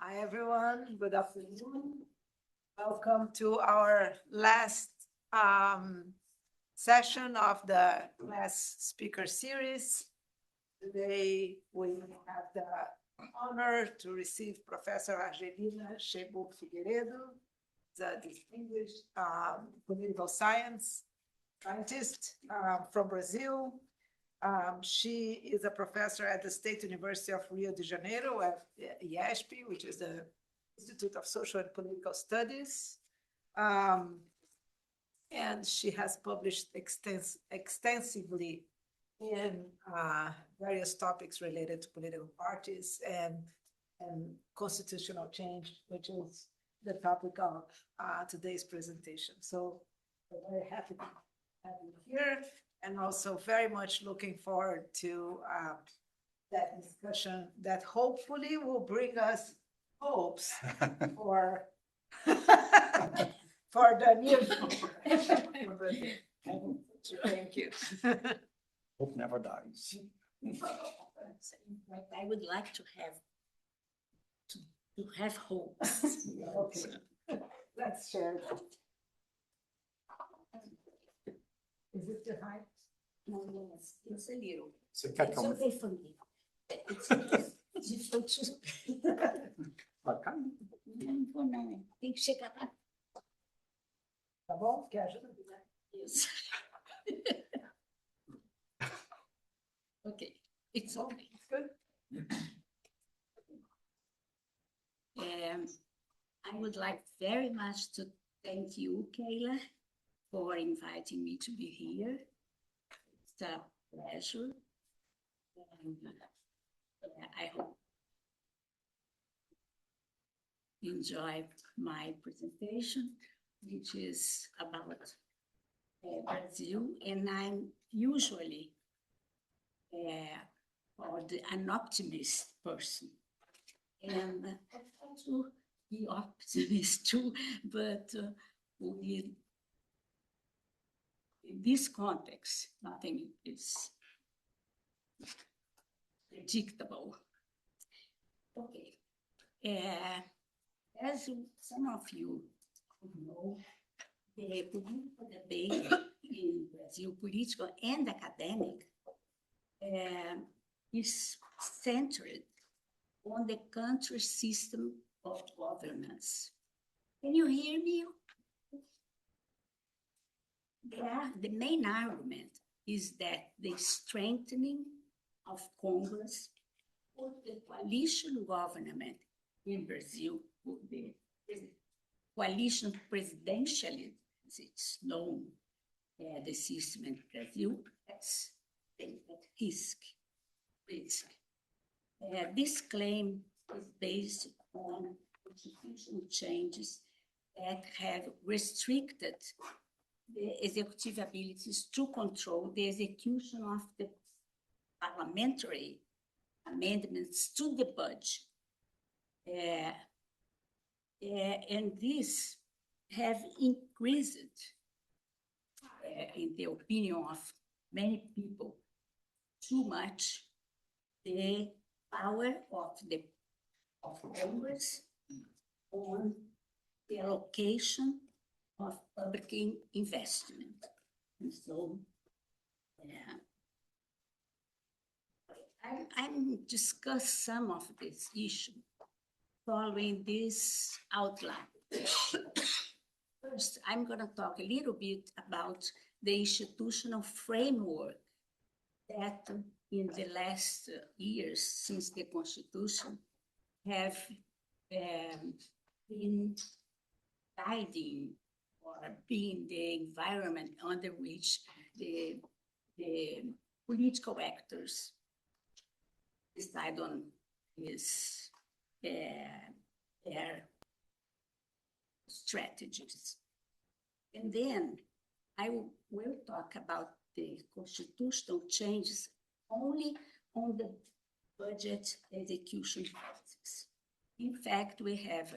Hi, everyone. Good afternoon. Welcome to our last session of the class speaker series. Today, we have the honor to receive Professor Argelina Chebuk Figueiredo, the distinguished political scientist from Brazil. She is a professor at the State University of Rio de Janeiro at IESP, which is the Institute of Social and Political Studies. And she has published extensively in various topics related to political parties and constitutional change, which is the topic of today's presentation. So we're very happy to have you here, and also very much looking forward to that discussion that hopefully will bring us hopes for for the near future. Thank you. Hope never dies. I would like to have hope. Okay, let's share that. Is it too high? No, it's a little. Você quer It's que eu... okay for me. It's difficult to... Vai cair. Não vou não, tem que chegar lá. Tá bom? Quer ajuda? Yes. Okay, it's okay. Good. I would like very much to thank you, Kayla, for inviting me to be here. It's a pleasure. And I hope you enjoy my presentation, which is about Brazil. And I'm usually an optimist person. And I try to be optimist too, but in this context, nothing is predictable. Okay. As some of you know, the political debate in Brazil, political and academic, is centered on the country's system of governance. Can you hear me? The main argument is that the strengthening of Congress or the coalition government in Brazil, the coalition presidentialism, as it's known, the system in Brazil, that's at risk. This claim is based on constitutional changes that have restricted the executive abilities to control the execution of the parliamentary amendments to the budget. And this have increased, in the opinion of many people, too much the power of Congress on the allocation of public investment. And so I'm discuss some of this issue following this outline. First, I'm going to talk a little bit about the institutional framework that in the last years since the Constitution have been guiding or being the environment under which the political actors decide on their strategies. And then I will talk about the constitutional changes only on the budget execution process. In fact, we have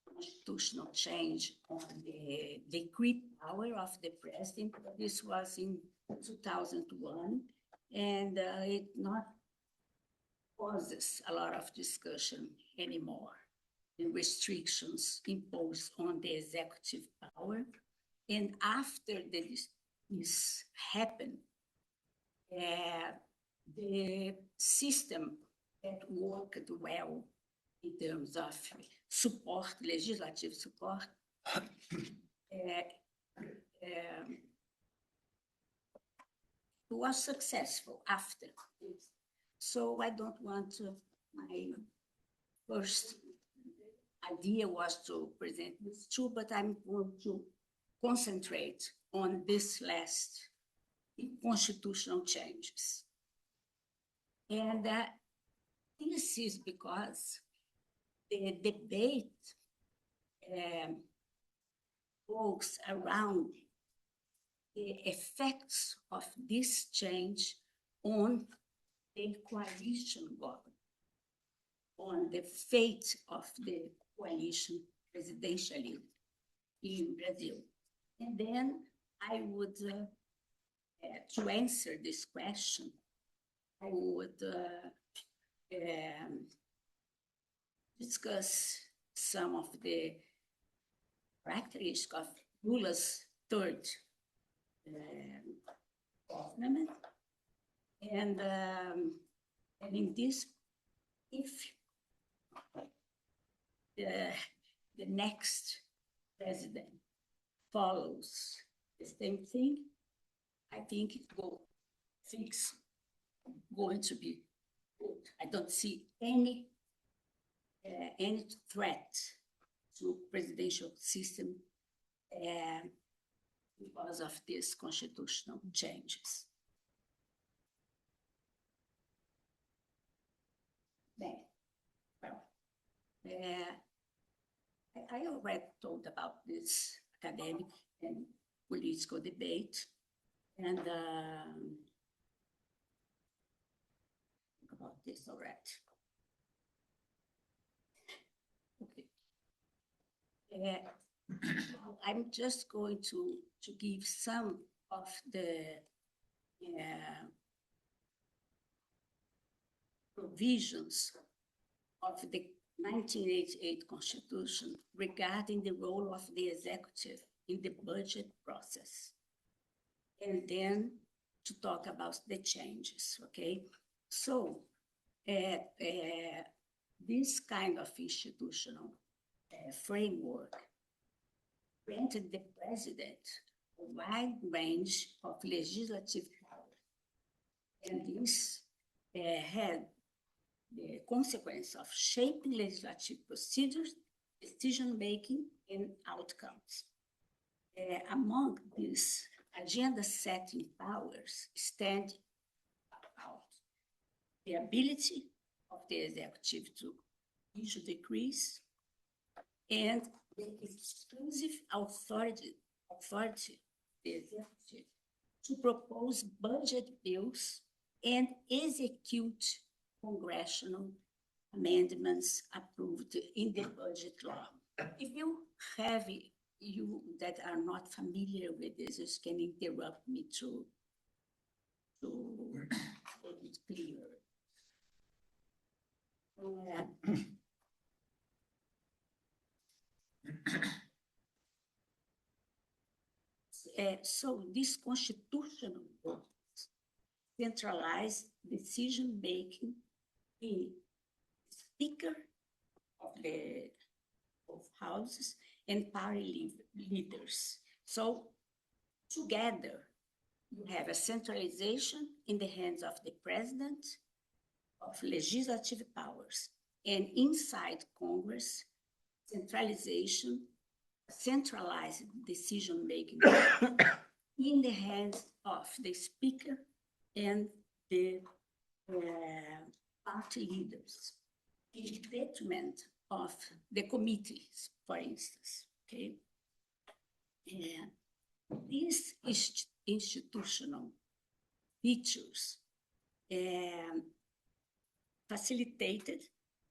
constitutional change on the decree power of the president. This was in 2001, and it not causes a lot of discussion anymore. The restrictions imposed on the executive power. And after this happened, the system that worked well in terms of support, legislative support, was successful after this. So I don't want to, my first idea was to present this too, but I'm going to concentrate on this last constitutional changes. And this is because the debate goes around the effects of this change on the coalition government, on the fate of the coalition presidentially in Brazil. And then I would, to answer this question, I would discuss some of the characteristics of Lula's third government. And in this, if the next president follows the same thing, I think things going to be good. I don't see any threat to presidential system because of these constitutional changes. Then, well, I already told about this academic and political debate, and about this already. Okay. I'm just going to give some of the provisions of the 1988 Constitution regarding the role of the executive in the budget process, and then to talk about the changes, okay? So this kind of institutional framework granted the president a wide range of legislative power, and this had the consequence of shaping legislative procedures, decision-making, and outcomes. Among these agenda-setting powers stand out the ability of the executive to issue decrees and the exclusive authority of the executive to propose budget bills and execute congressional amendments approved in the budget law. If you have, you that are not familiar with this, you can interrupt me to make it clear. So this constitutional centralized decision-making in Speaker of the houses and party leaders. So together, you have a centralization in the hands of the president of legislative powers, and inside Congress, centralized decision-making in the hands of the Speaker and the party leaders, in detriment of the committees, for instance, okay? And these institutional features facilitated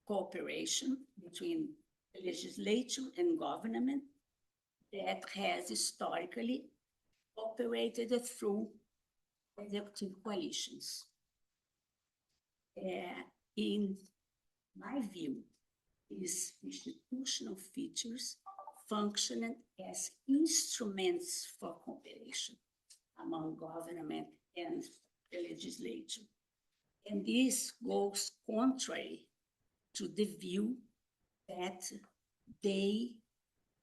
cooperation between the legislature and government that has historically operated through executive coalitions. in my view, is institutional features functioning as instruments for cooperation among government and the legislature. And this goes contrary to the view that they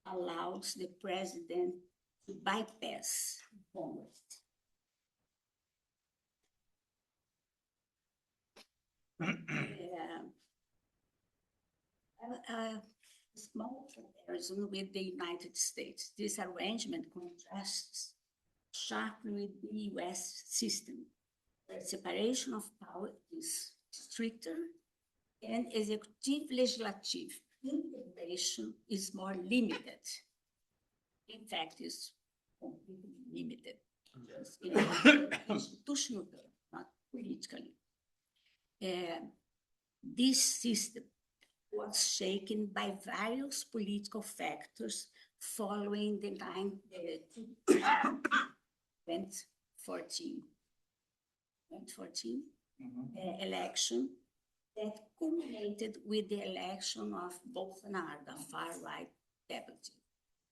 allows the president to bypass Congress. A small comparison with the United States. This arrangement contrasts sharply with the US system, where separation of power is stricter and executive-legislative integration is more limited. In fact, is completely limited, just in institutional terms, not politically. This system was shaken by various political factors following the 2014 election that culminated with the election of Bolsonaro, the far-right deputy.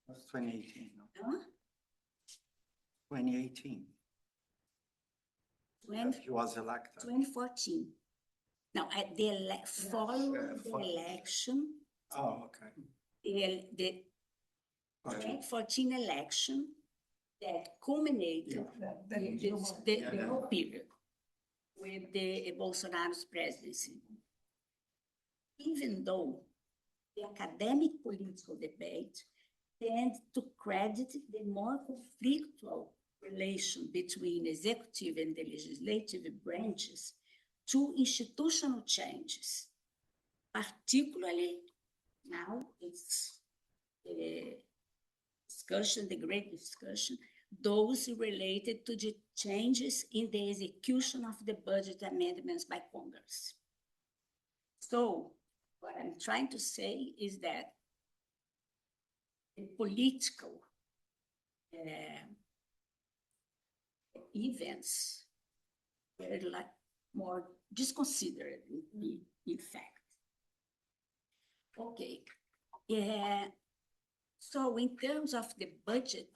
That's 2018, no? Huh? 2018. He was elected. 2014. Now, at the following the election, Oh, okay. the 2014 election that culminated the whole period with the Bolsonaro's presidency. Even though the academic political debate tends to credit the more conflictual relation between executive and the legislative branches to institutional changes, particularly now it's the discussion, the great discussion, those related to the changes in the execution of the budget amendments by Congress. So what I'm trying to say is that the political events were like more disconsidered in fact. Okay. So in terms of the budget,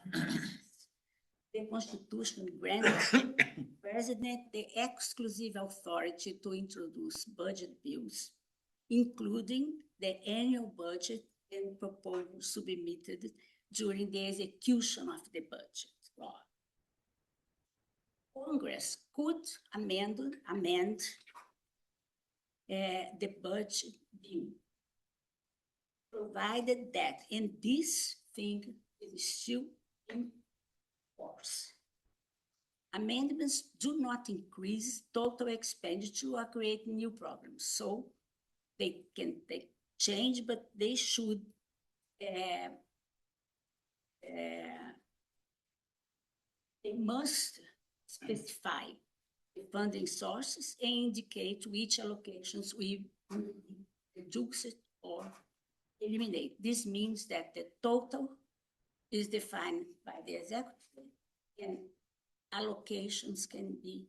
the Constitution grants the President the exclusive authority to introduce budget bills, including the annual budget and proposals submitted during the execution of the budget law. Congress could amend the budget bill, provided that, and this thing is still in force, amendments do not increase total expenditure or create new programs. So they change, but they should they must specify the funding sources and indicate which allocations we reduce it or eliminate. This means that the total is defined by the executive and allocations can be,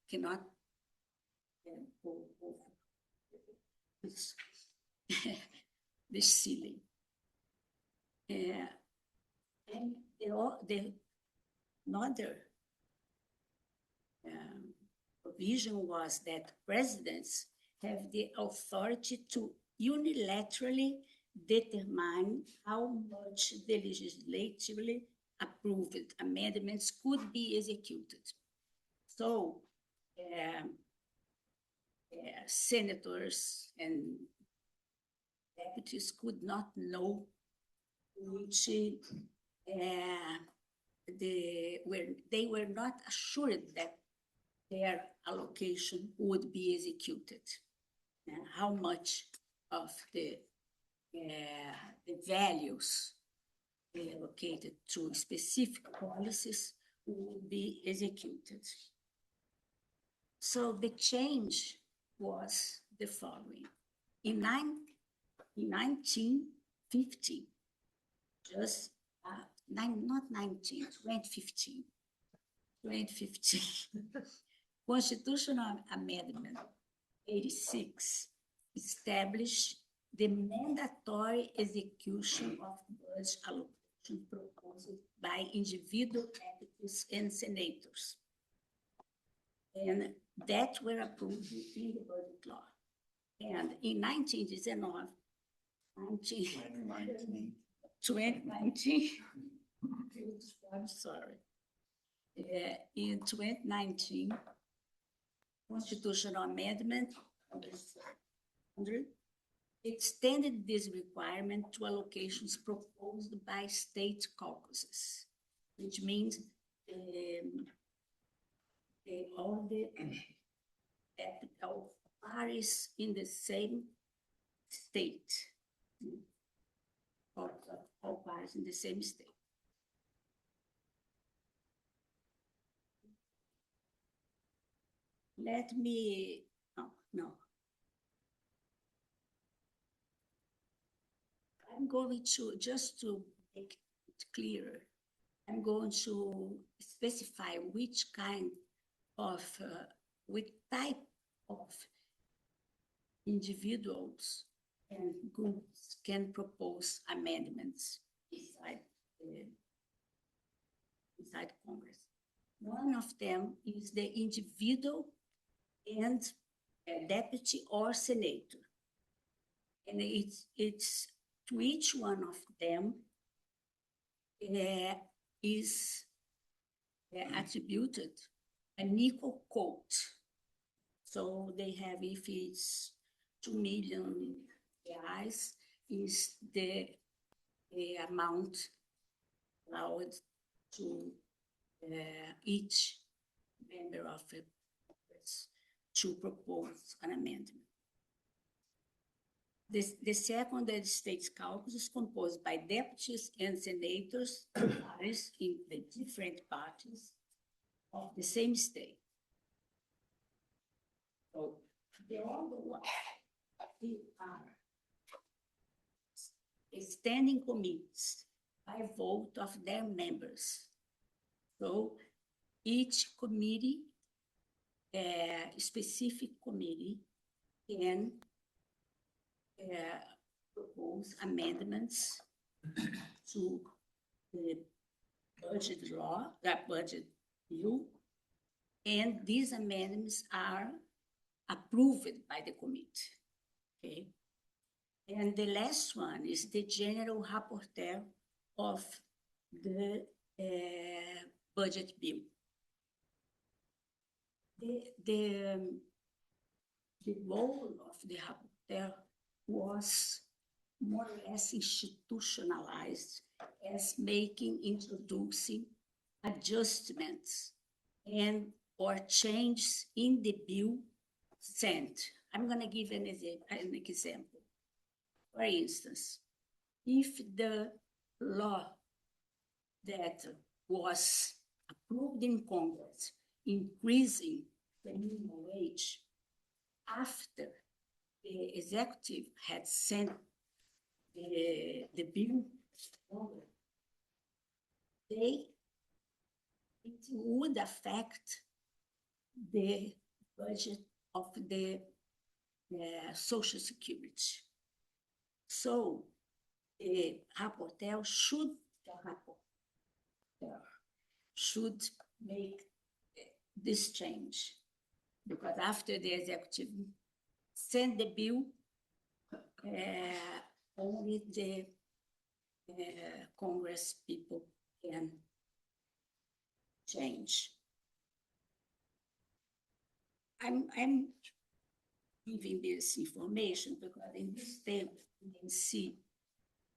cannot go over the ceiling. And another provision was that presidents have the authority to unilaterally determine how much the legislatively approved amendments could be executed. So senators and deputies could not know which they were not assured that their allocation would be executed, and how much of the values allocated to specific policies would be executed. So the change was the following. In 1950, just not 19, 2015, constitutional amendment 86 establish the mandatory execution of budget allocation proposed by individual deputies and senators. And that were approved in the budget law. And in 2019, I'm sorry. In 2019, constitutional amendment 100 extended this requirement to allocations proposed by state caucuses, which means all the parties in the same state, all parties in the same state. Let me, no. I'm going to, just to make it clearer, I'm going to specify which kind of, which type of individuals and groups can propose amendments inside Congress. One of them is the individual and deputy or senator. And it's to each one of them is attributed an equal quote. So they have, if it's 2 million reais, is the amount allowed to each member of the Congress to propose an amendment. The second, the States Caucus, is composed by deputies and senators parties in the different parties of the same state. So the other one are standing committees by vote of their members. So each committee, specific committee, can propose amendments to the budget law, that budget bill, and these amendments are approved by the committee. Okay. And the last one is the general rapporteur of the budget bill. The role of the rapporteur was more or less institutionalized as introducing adjustments and or changes in the bill sent. I'm going to give an example. For instance, if the law that was approved in Congress increasing the minimum wage after the executive had sent the bill over, it would affect the budget of the Social Security. So the rapporteur should make this change, because after the executive send the bill, only the Congress people can change. I'm giving this information because in this table you can see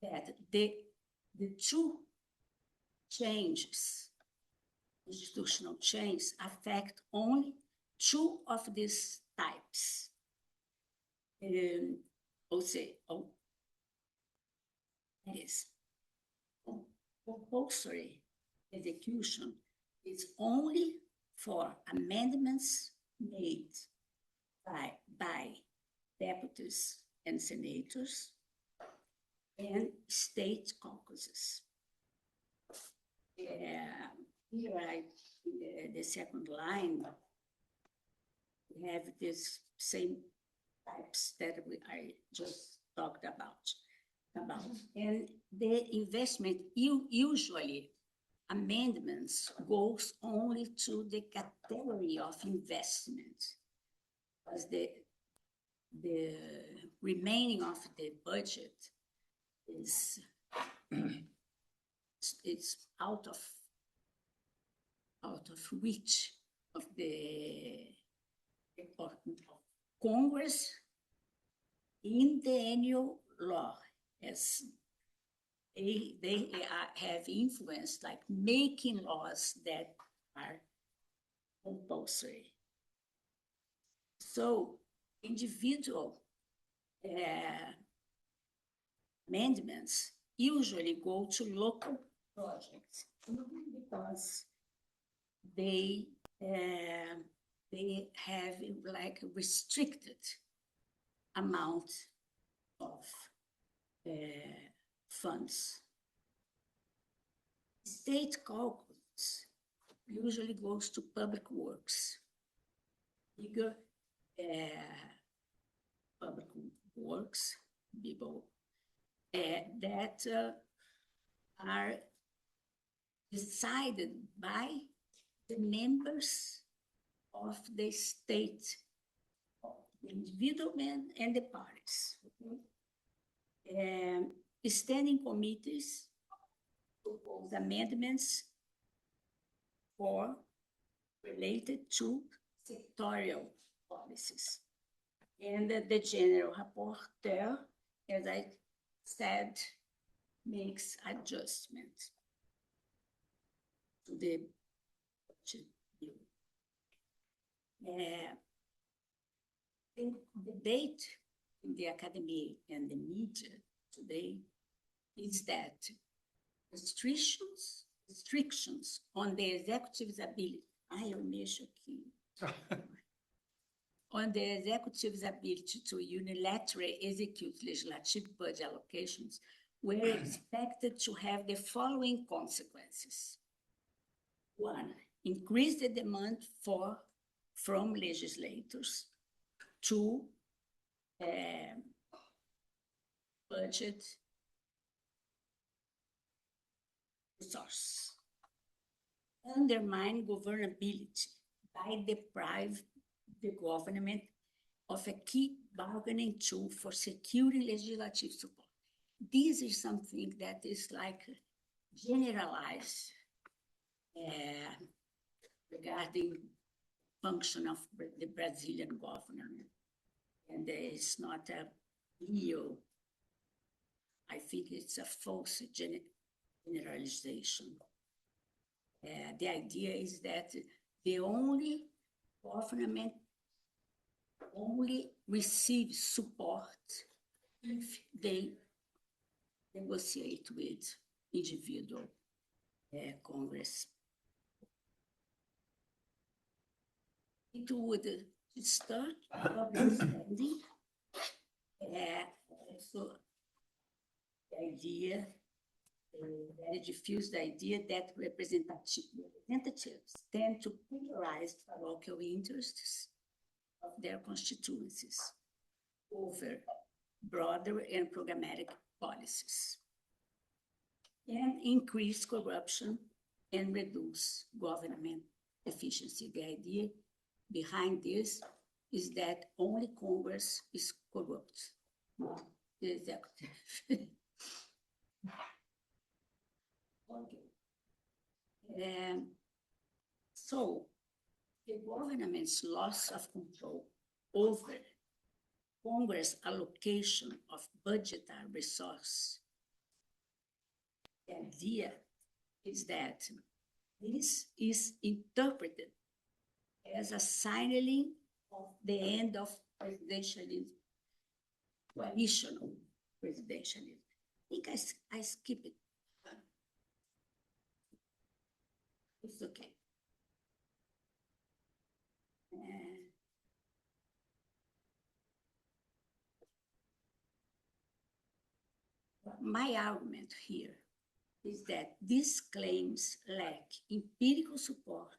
that the two changes, institutional changes, affect only two of these types. Yes, compulsory execution is only for amendments made by deputies and senators and state caucuses. Here, the second line, we have this same types that I just talked about. And the investment, usually amendments goes only to the category of investment. Because the remaining of the budget is it's out of reach of the of Congress in the annual law, as they have influence, like making laws that are compulsory. So individual amendments usually go to local projects because they have like a restricted amount of funds. State caucus usually goes to public works, bigger public works, people that are decided by the members of the state, the individual men and the parties. Okay? Standing committees propose amendments or related to sectorial policies. And the general rapporteur, as I said, makes adjustments to the budget bill. The debate in the academy and the media today is that restrictions on the executive's ability, on the executive's ability to unilaterally execute legislative budget allocations were expected to have the following consequences. One, increase the demand from legislators to budget resource. Undermine governability by deprive the government of a key bargaining tool for securing legislative support. This is something that is like generalized regarding function of the Brazilian government. And it's not a real, I think it's a false generalization. The idea is that the only government only receives support if they negotiate with individual Congress. It would start public spending. So the idea, very diffused idea that representatives tend to polarize local interests of their constituencies over broader and programmatic policies, and increase corruption and reduce government efficiency. The idea behind this is that only Congress is corrupt, not the executive. Okay. So the government's loss of control over Congress' allocation of budgetary resource. The idea is that this is interpreted as a signaling of the end of presidentialism, coalitional presidentialism. I think I skip it. It's okay. My argument here is that these claims lack empirical support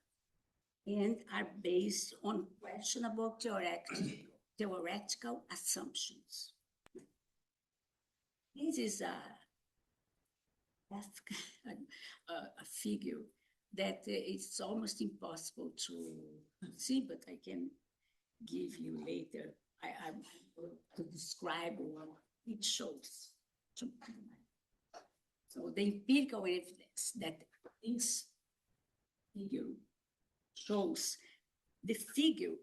and are based on questionable theoretical theoretical assumptions. This is a figure that it's almost impossible to see, but I can give you later. I'm going to describe what it shows. So the empirical evidence that this figure shows, the figure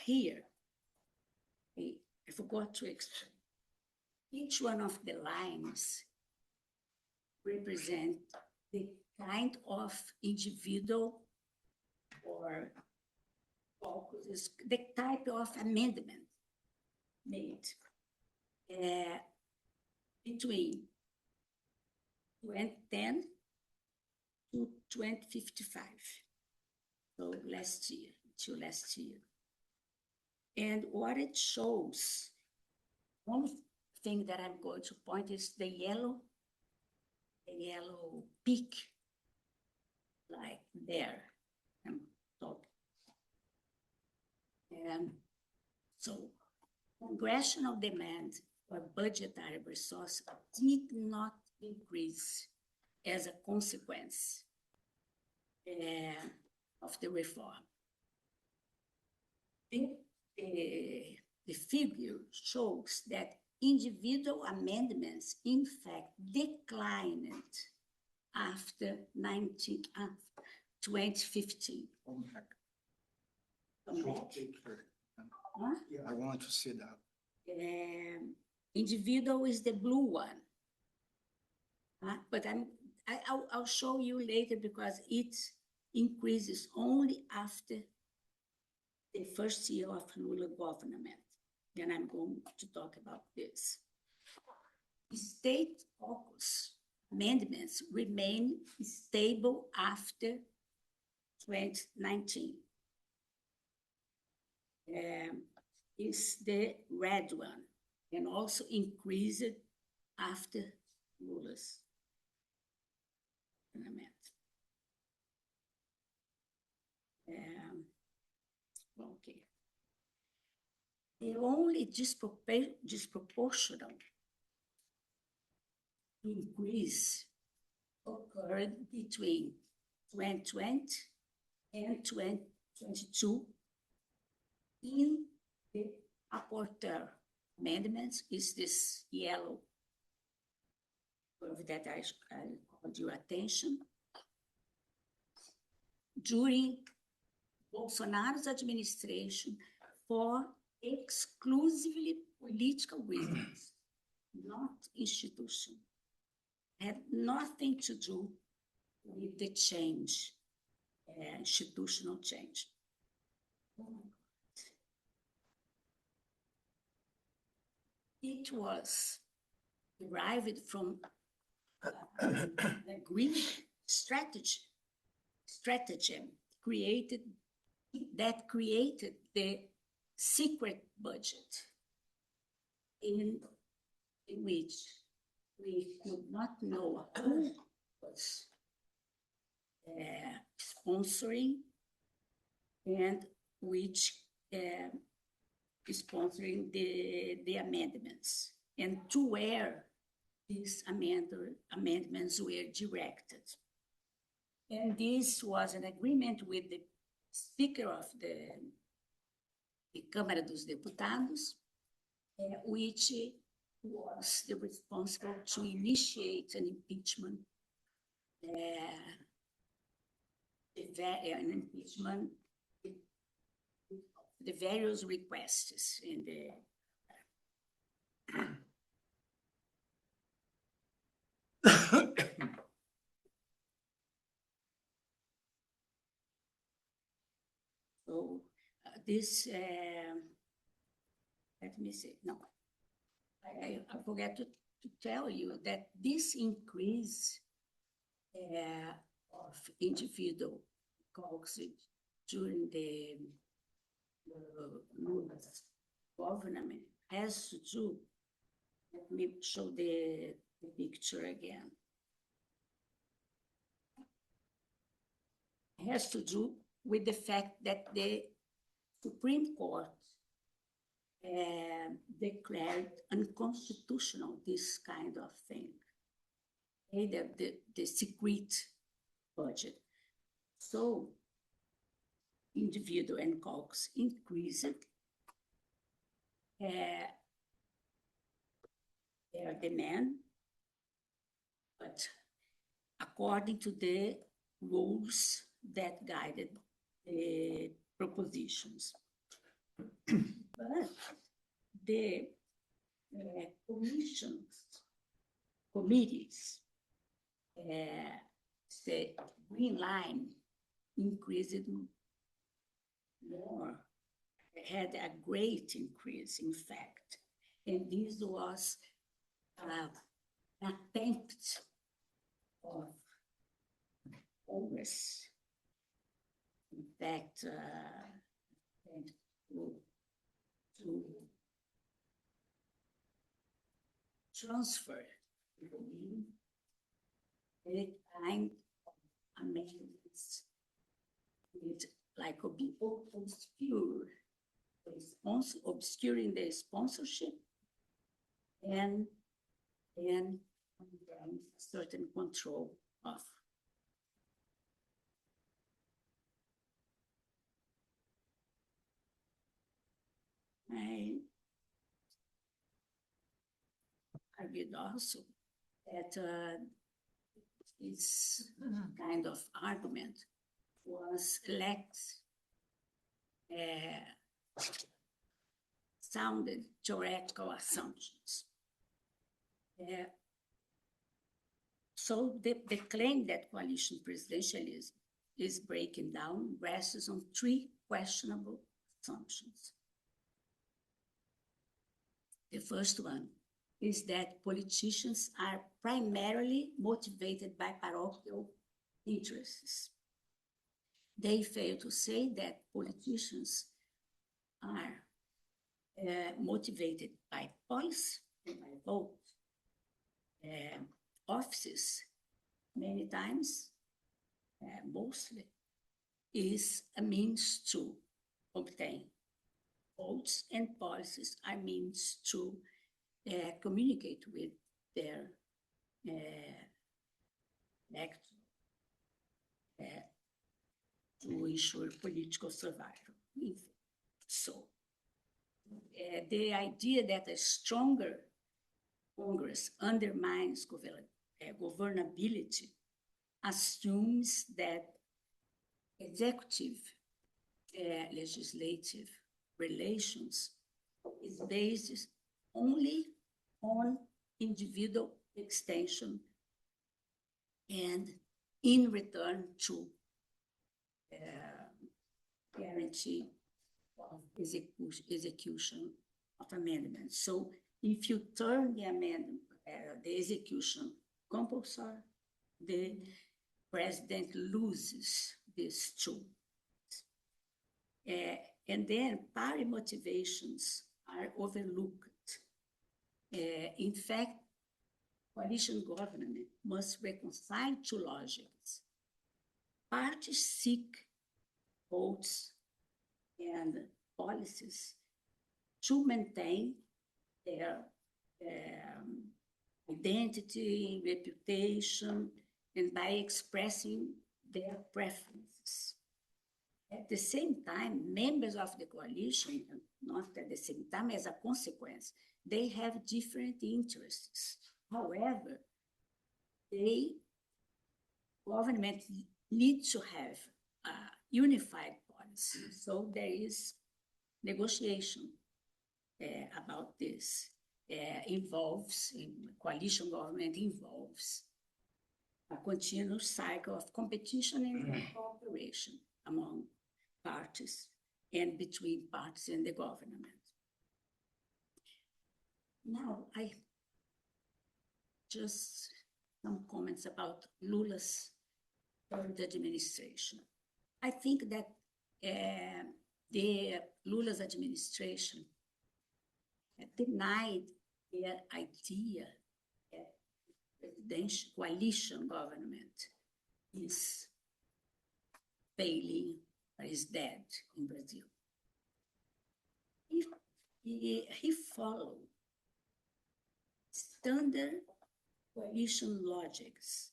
here, I forgot to explain. Each one of the lines represent the kind of individual or focuses, the type of amendment made between 2010 to 2055, so last year, to last year. And what it shows, one thing that I'm going to point is the yellow peak, like there, I'm talking. And so congressional demand for budgetary resources did not increase as a consequence of the reform. The figure shows that individual amendments, in fact, declined after 2015. Come back. Come Show back. picture. Huh? Yeah, I want to see that. Individual is the blue one. But I'll show you later because it increases only after the first year of Lula government. Then I'm going to talk about this. State caucus amendments remain stable after 2019. Is the red one, and also increased after Lula's government. Okay. The only disproportional increase occurred between 2020 and 2022 in the apporteur amendments. Is this yellow curve that I called your attention? During Bolsonaro's administration, for exclusively political reasons, not institutional, had nothing to do with the change, institutional change. Oh my God. It was derived from the green stratagem created the secret budget in which we could not know who was sponsoring and which is sponsoring the amendments, and to where these amendments were directed. And this was an agreement with the Speaker of the Câmara dos Deputados, which was the responsible to initiate an impeachment, the various requests in the so this let me see, no, I forgot to tell you that this increase of individual caucus during the Lula's government has to do, let me show the picture again. It has to do with the fact that the Supreme Court declared unconstitutional this kind of thing, the secret budget. So individual and caucus increased their demand, but according to the rules that guided the propositions. But the committees, the green line increased more, had a great increase, in fact. And this was an attempt of Congress, in fact, to transfer the kind of amendments with like obscuring the sponsorship and certain control of. I argued also that this kind of argument was sounded theoretical assumptions. So the claim that coalition presidentialism is breaking down rests on three questionable assumptions. The first one is that politicians are primarily motivated by parochial interests. They fail to say that politicians are motivated by policy and by vote. Offices, many times, mostly, is a means to obtain votes, and policies are means to communicate with their electorate to ensure political survival. So, the idea that a stronger Congress undermines governability assumes that executive legislative relations is based only on individual extension and in return to guarantee of execution of amendments. So if you turn the amendment, the execution compulsory, the president loses these two. And then party motivations are overlooked. In fact, coalition government must reconcile two logics. Parties seek votes and policies to maintain their identity, reputation, and by expressing their preferences. At the same time, members of the coalition, not at the same time, as a consequence, they have different interests. However, government needs to have a unified policy. So there is negotiation about this. Coalition government involves a continuous cycle of competition and cooperation among parties and between parties and the government. Now, just some comments about Lula's third administration. I think that Lula's administration denied their idea that presidential coalition government is failing or is dead in Brazil. If he followed standard coalition logics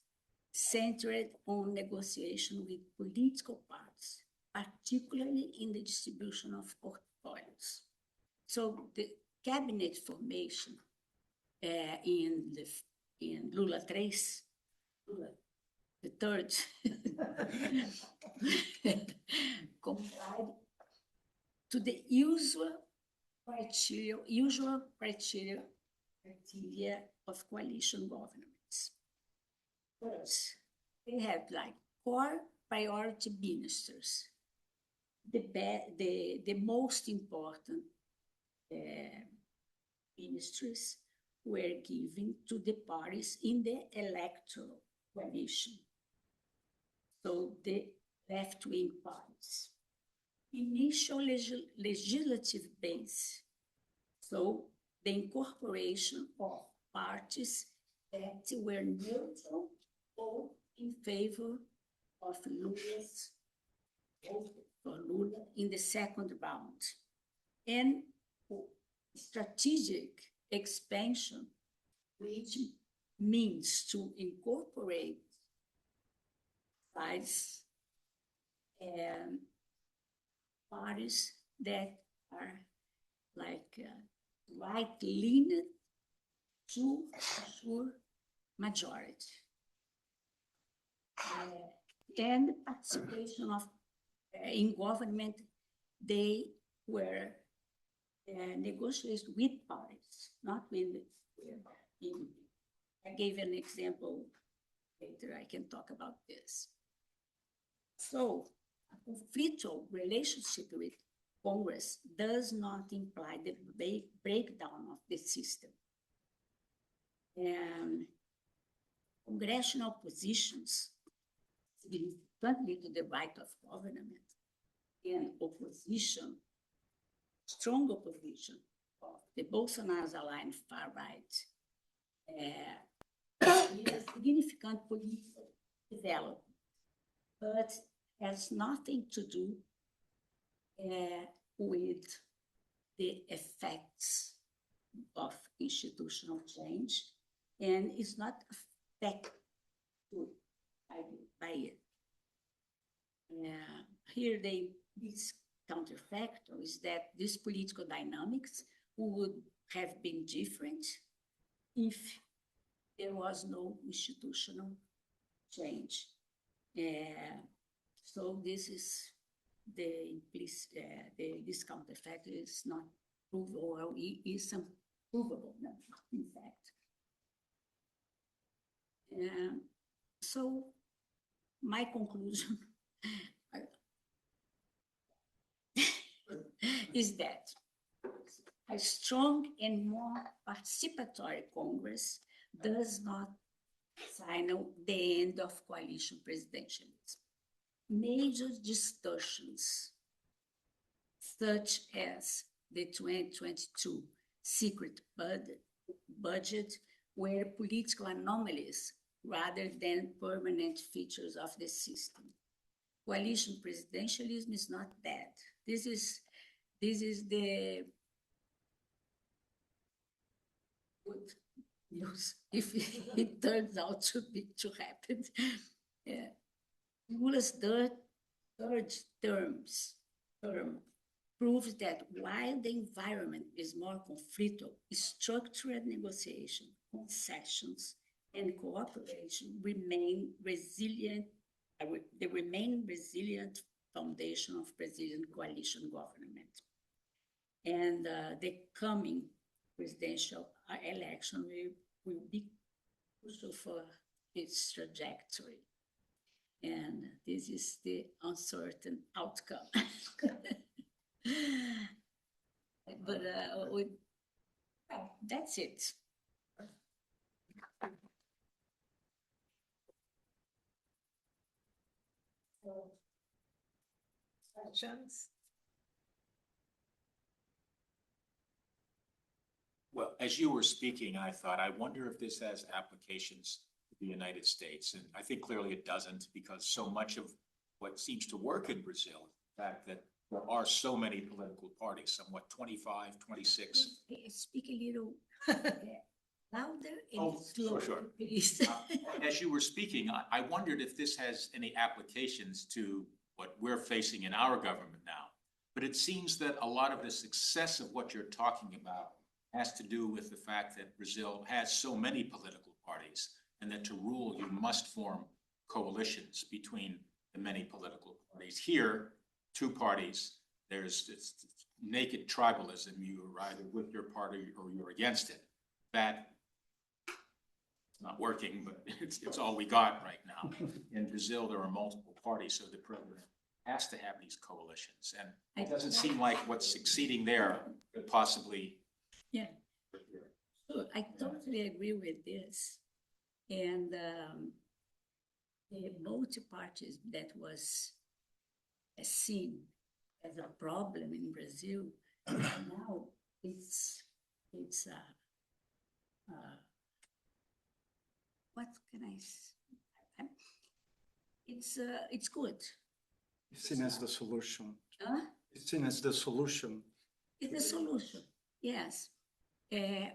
centered on negotiation with political parties, particularly in the distribution of portfolios. So the cabinet formation in Lula III, Lula the third, complied to the usual criteria of coalition governments. First, they have like core priority ministers. The most important ministries were given to the parties in the electoral coalition. So the left-wing parties. Initial legislative base. So the incorporation of parties that were neutral or in favor of Lula in the second round. And strategic expansion, which means to incorporate sides and parties that are like right-leaning to assure majority. And participation of in government, they were negotiated with parties, not with. I gave an example later. I can talk about this. So, a conflictual relationship with Congress does not imply the breakdown of the system. And congressional positions, significantly to the right of government, and opposition, strong opposition of the Bolsonaro's aligned far right, is a significant political development, but has nothing to do with the effects of institutional change, and is not affected by it. Here, this counterfactor is that these political dynamics would have been different if there was no institutional change. So this is this counterfactor is not provable, or is provable, no, in fact. So my conclusion is that a strong and more participatory Congress does not signal the end of coalition presidentialism. Major distortions, such as the 2022 secret budget, were political anomalies rather than permanent features of the system. Coalition presidentialism is not bad. This is the good news if it turns out to happen. Lula's third term proves that while the environment is more conflictual, structured negotiation, concessions, and cooperation remain resilient. They remain resilient foundation of Brazilian coalition government. And the coming presidential election will be crucial for its trajectory. And this is the uncertain outcome. But well, that's it. Questions? Well, as you were speaking, I thought, I wonder if this has applications to the United States. And I think clearly it doesn't, because so much of what seems to work in Brazil, the fact that there are so many political parties, somewhat 25, 26. Speak a little louder Oh, and slower, sure. please. As you were speaking, I wondered if this has any applications to what we're facing in our government now. But it seems that a lot of the success of what you're talking about has to do with the fact that Brazil has so many political parties, and that to rule, you must form coalitions between the many political parties. Here, two parties, it's naked tribalism. You're either with your party or you're against it. That it's not working, but it's all we got right now. In Brazil, there are multiple parties, so the president has to have these coalitions. And it doesn't seem like what's succeeding there could possibly. Yeah. Sure, I totally agree with this. And the multi-parties that was seen as a problem in Brazil, now it's what can I say? It's good. It's seen as the solution. Huh? It's seen as the solution. It's a solution, yes. Here,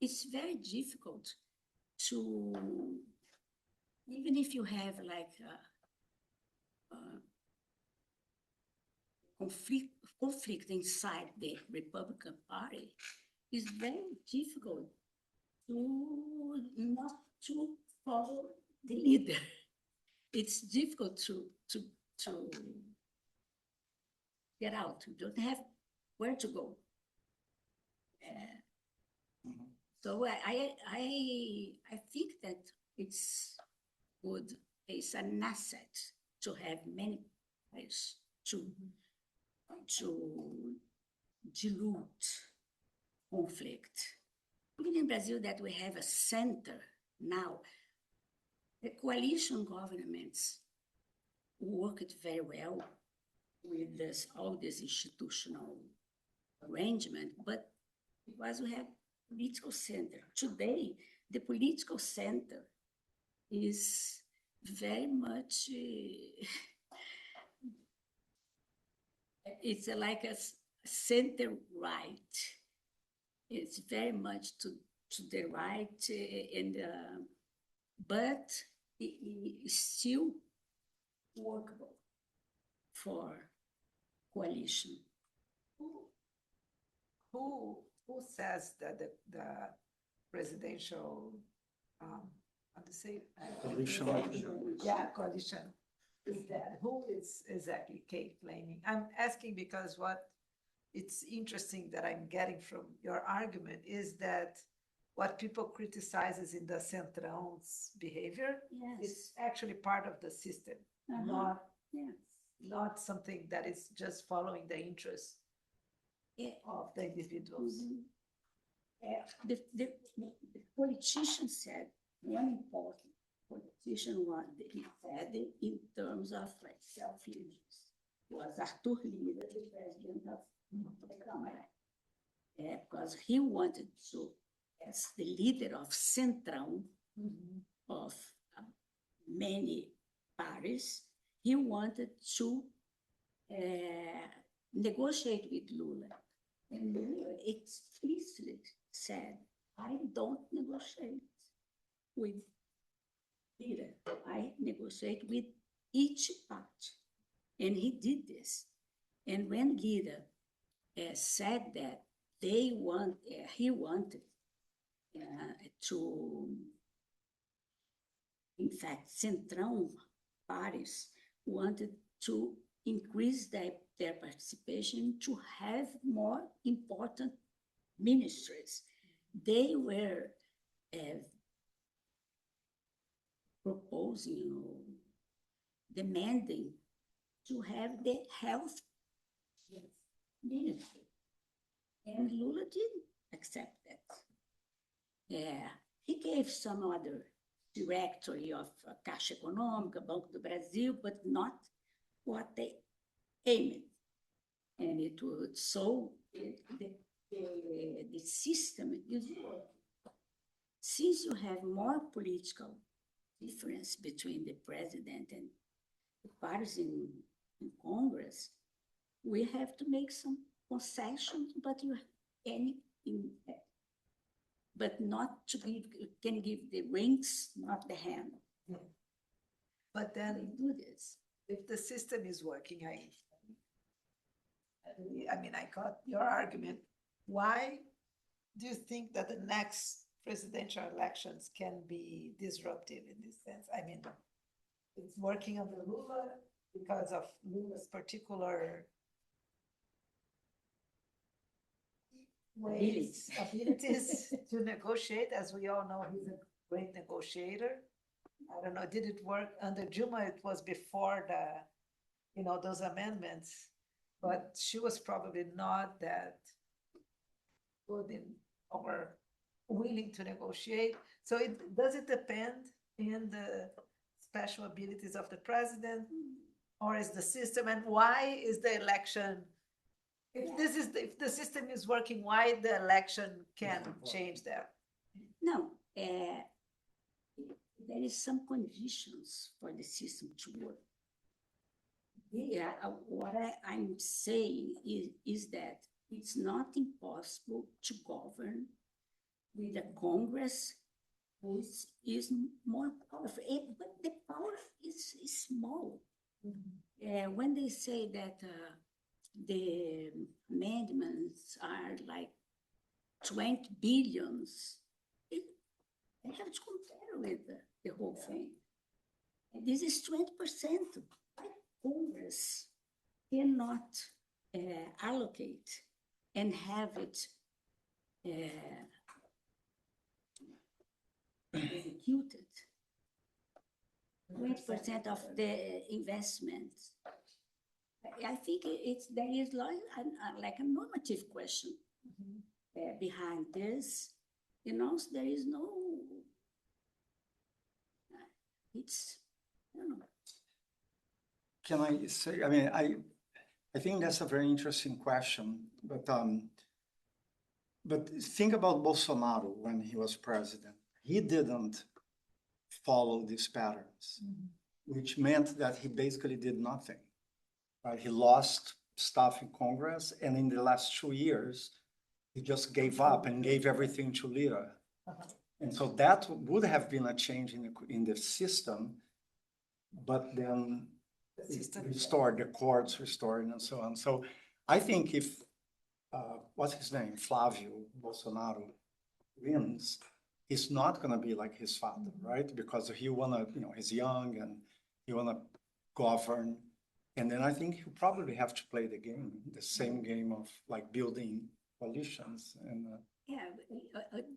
it's very difficult to, even if you have like conflict inside the Republican Party, it's very difficult to not to follow the leader. It's difficult to get out. You don't have where to go. So I think that it's good. It's an asset to have many ways to dilute conflict. Even in Brazil, that we have a center now. The coalition governments worked very well with all this institutional arrangement, but because we have political center. Today, the political center is very much, it's like a center right. It's very much to the right, but it is still workable for coalition. Who says that the presidential, how to say? Coalition. Yeah, coalition is that. Who is exactly Kate claiming? I'm asking because what it's interesting that I'm getting from your argument is that what people criticizes in the Centrão's behavior is actually part of the system, not something that is just following the interests of the individuals. The politician said, one important politician he said in terms of like self-interest was Arthur Lira, the president of the Câmara. Because he wanted to, as the leader of Centrão, of many parties, he wanted to negotiate with Lula. And Lula explicitly said, I don't negotiate with Lira. I negotiate with each part. And he did this. And when Lira said that he wanted to, in fact, Centrão parties wanted to increase their participation to have more important ministries. They were proposing or demanding to have the health ministry. And Lula didn't accept that. He gave some other directory of Caixa Econômica, Banco do Brasil, but not what they aimed. And it would, so the system is working. Since you have more political difference between the president and the parties in in Congress, we have to make some concessions, but but not to give, you can give the rings, not the hand. But They then do this. if the system is working, I mean, I got your argument. Why do you think that the next presidential elections can be disruptive in this sense? I mean, it's working under Lula because of Lula's particular abilities to negotiate. As we all know, he's a great negotiator. I don't know, did it work under Dilma? It was before those amendments, but she was probably not that good or willing to negotiate. So does it depend in the special abilities of the president, or is the system, and why is the election? If the system is working, why the election can change that? No, there is some conditions for the system to work. Yeah, what I'm saying is that it's not impossible to govern with a Congress who is more powerful, but the power is small. When they say that the amendments are like 20 billions, they have to compare with the whole thing. And this is 20%. Congress cannot allocate and have it executed. 20% of the investments. I think there is like a normative question behind this. There is no. I don't know. Can I say, I mean, I think that's a very interesting question, but think about Bolsonaro when he was president. He didn't follow these patterns, which meant that he basically did nothing. Right? He lost stuff in Congress, and in the last 2 years, he just gave up and gave everything to Lira. And so that would have been a change in the system, but then restored, the courts restored, and so on. So I think if, what's his name, Flavio Bolsonaro wins, he's not going to be like his father, right? Because he wanna, he's young and he wanna govern. And then I think he'll probably have to play the game, the same game of like building coalitions. And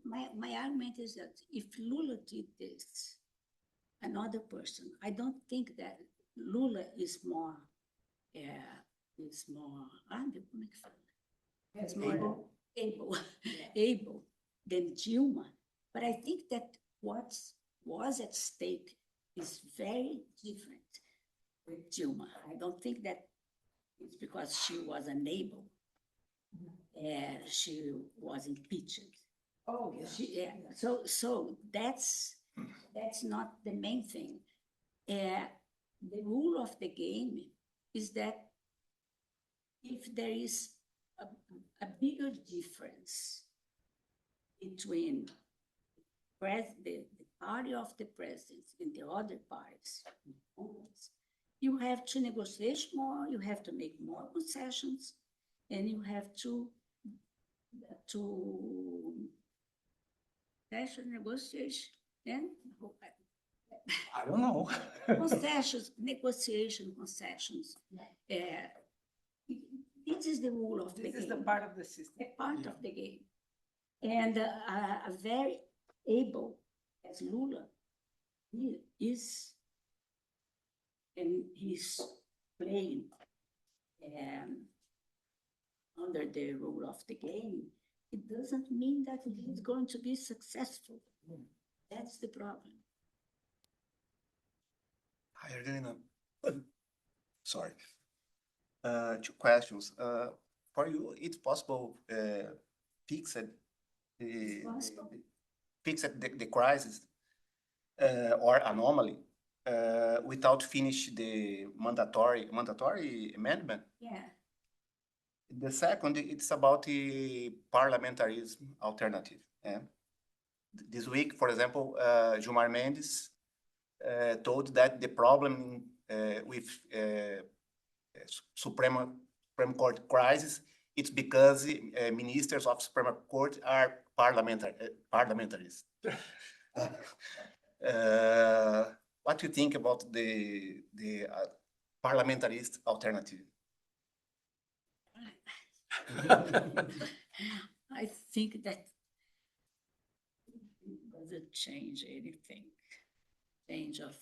my argument is that if Lula did this, another person, I don't think that Lula is more able than Dilma. But I think that what was at stake is very different with Dilma. I don't think that it's because she was unable. She was impeached. Oh, yeah. So that's not the main thing. The rule of the game is that if there is a bigger difference between the party of the president and the other parties, you have to negotiate more, you have to make more concessions, and you have to negotiation and I don't know. concessions. This is the rule of the game. This is the part of the system. A part of the game. And a very able as Lula, he is, and he's playing under the rule of the game, it doesn't mean that he's going to be successful. That's the problem. Hi, Argelina. Sorry. 2 questions. For you, it's possible fix the crisis or anomaly without finish the mandatory amendment. Yeah, The second, it's about the parliamentarism alternative. This week, for example, Gilmar Mendes told that the problem with Supreme Court crisis, it's because ministers of Supreme Court are parliamentarists. What do you think about the parliamentarist alternative? I think that it doesn't change anything. Change of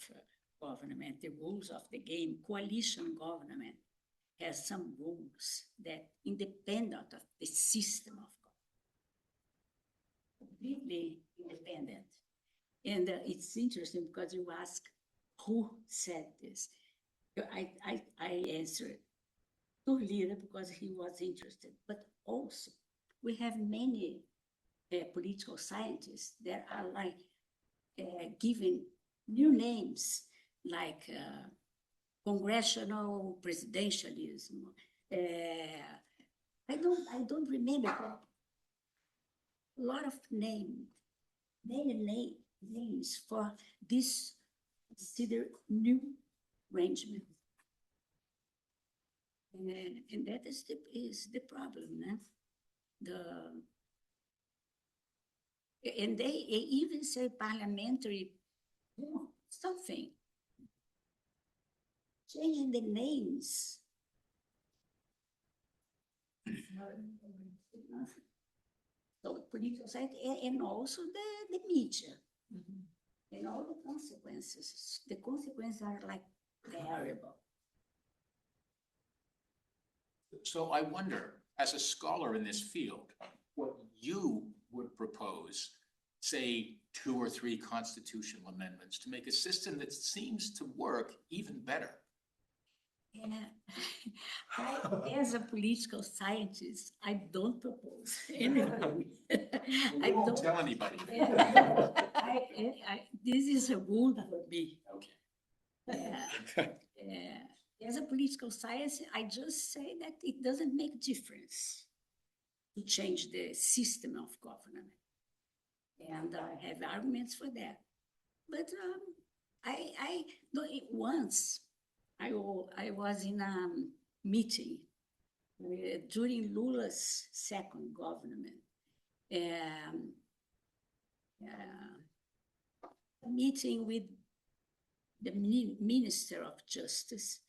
government, the rules of the game. Coalition government has some rules that independent of the system of government, completely independent. And it's interesting because you ask who said this. I answered to Lira because he was interested, but also we have many political scientists that are like giving new names like congressional presidentialism. I don't remember a lot of many names for this considered new arrangement. And that is the problem, né? And they even say parliamentary something. Changing the names. So political science and also the media. And all the consequences. The consequences are like terrible. So I wonder, as a scholar in this field, what you would propose, say 2 or 3 constitutional amendments to make a system that seems to work even better. Yeah. As a political scientist, I don't propose anything. I won't tell anybody. This is a rule for me. Okay. As a political science, I just say that it doesn't make difference to change the system of government. And I have arguments for that. But I know once I was in a meeting during Lula's second government. A meeting with the Minister of Justice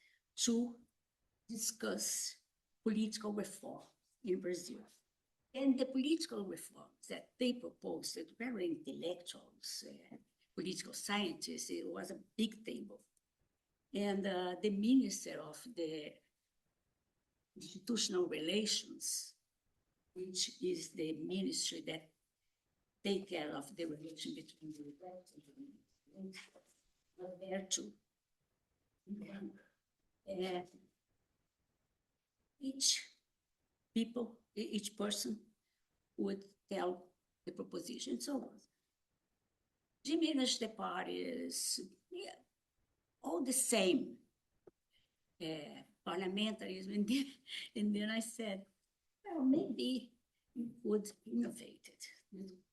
to discuss political reform in Brazil. And the political reforms that they proposed, that very intellectuals, political scientists, it was a big table. And the Minister of the Institutional Relations, which is the ministry that take care of the relation between the elected and was there too. And each person would tell the proposition. So diminish the parties, all the same parliamentarism. And then I said, well, maybe we could innovate it.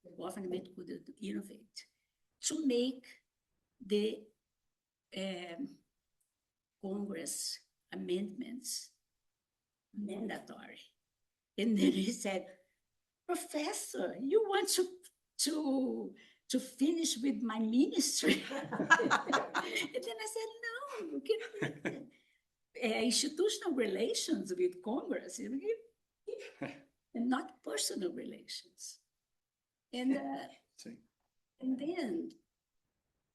The government could innovate to make the Congress amendments mandatory. And then he said, Professor, you want to finish with my ministry? And then I said, no, you can institutional relations with Congress and not personal relations. And then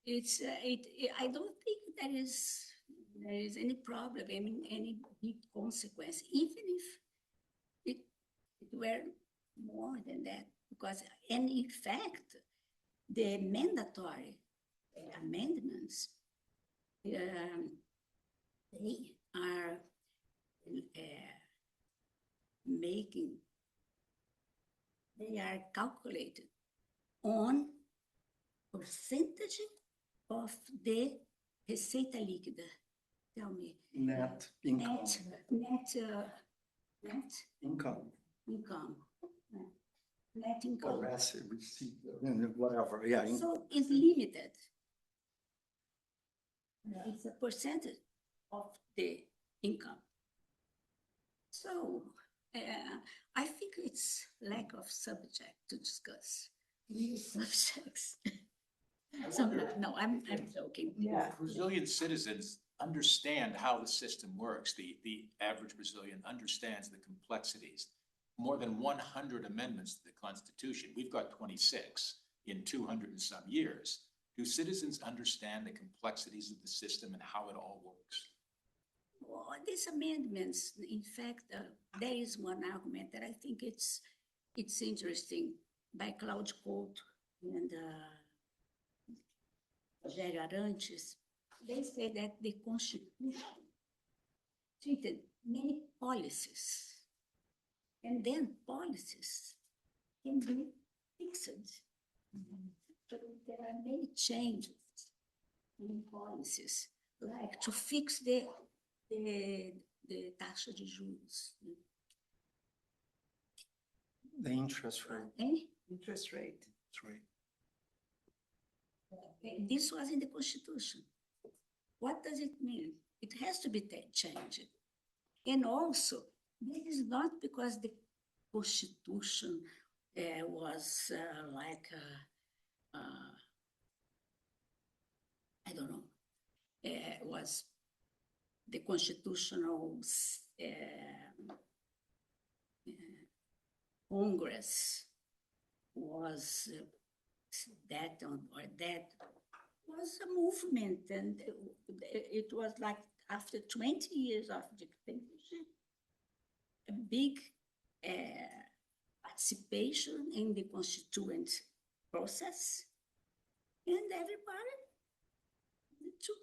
I don't think there is any problem, any big consequence, even if it were more than that, because, and in fact, the mandatory amendments, they are they are calculated on percentage of the receita líquida. Tell me. Net income. Net Income. income. Net Or income. receipt, whatever, yeah. So it's limited. It's a percentage of the income. So I think it's lack of subject to discuss. New subjects. No, I'm joking. Yeah. Brazilian citizens understand how the system works. The average Brazilian understands the complexities. More than 100 amendments to the Constitution. We've got 26 in 200 and some years. Do citizens understand the complexities of the system and how it all works? Well, these amendments, in fact, there is one argument that I think it's interesting by Claude Couto and Rogério Arantes. They say that the Constitution treated many policies, and then policies can be fixed. So there are many changes in policies, like to fix the taxa de juros. The interest rate. Eh? Interest rate. That's right. This was in the Constitution. What does it mean? It has to be changed. And also, this is not because the Constitution was I don't know, was the constitutional Congress was that or that was a movement, and it was like after 20 years of dictatorship, a big participation in the constituent process, and everybody to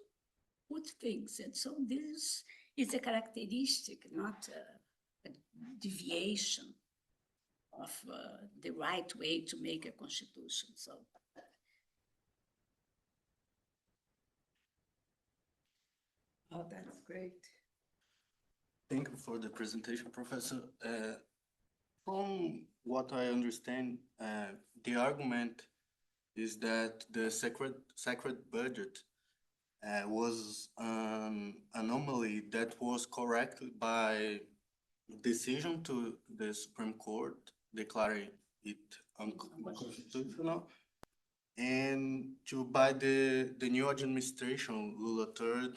put things. And so this is a characteristic, not a deviation of the right way to make a constitution. So. Oh, that's great. Thank you for the presentation, Professor. From what I understand, the argument is that the sacred budget was an anomaly that was corrected by decision to the Supreme Court declaring it unconstitutional, and by the new administration, Lula III,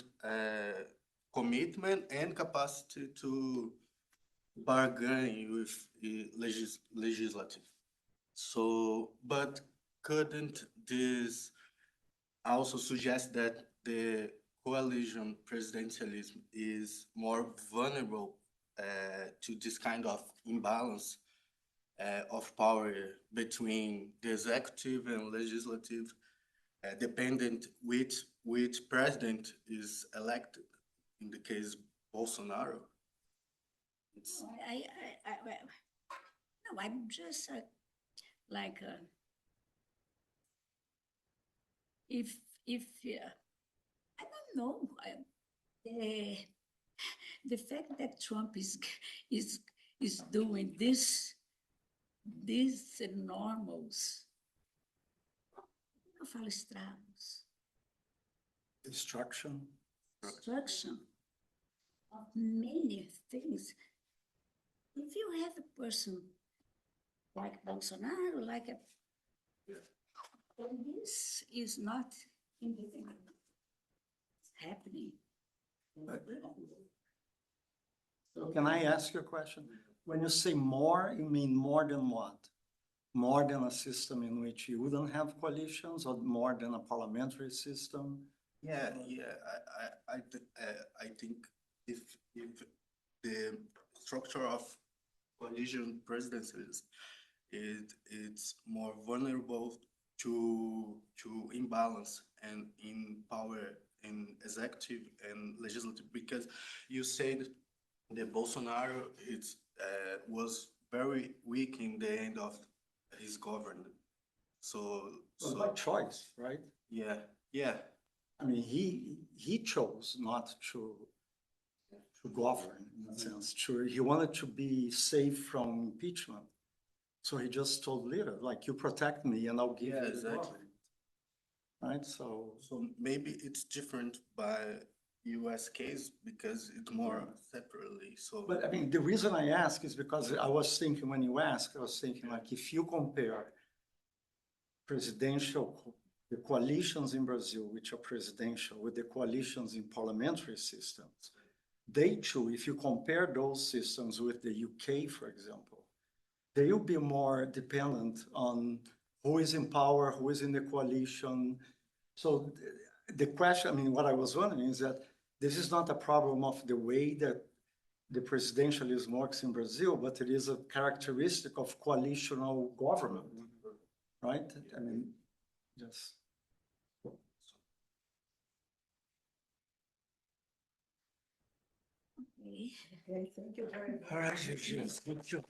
commitment and capacity to bargain with the legislative. So, but couldn't this also suggest that the coalition presidentialism is more vulnerable to this kind of imbalance of power between the executive and legislative, dependent which president is elected? In the case Bolsonaro, No, I'm just if I don't know, the fact that Trump is doing this enormous, eu falo estragos, Destruction. destruction of many things. If you have a person like Bolsonaro, this is not independent. It's happening. So can I ask you a question? When you say more, you mean more than what? More than a system in which you wouldn't have coalitions, or more than a parliamentary system? yeah, I think if the structure of coalition presidencies it's more vulnerable to imbalance and in power in executive and legislative, because you said that Bolsonaro was very weak in the end of his government. So By choice, right? yeah. I mean, he chose not to govern, in a sense. He wanted to be safe from impeachment. So he just told Lira, like, you protect me and I'll give Yeah, you the exactly. government. Right, so, So maybe it's different by US case because it's more separately, so. but I mean, the reason I ask is because I was thinking, when you ask, I was thinking like, if you compare the coalitions in Brazil, which are presidential, with the coalitions in parliamentary systems, they too, if you compare those systems with the UK, for example, they will be more dependent on who is in power, who is in the coalition. So the question, I mean, what I was wondering is that this is not a problem of the way that the presidentialism works in Brazil, but it is a characteristic of coalitional government, right? I mean, yes. Okay. Okay, thank you very much. All right, good job.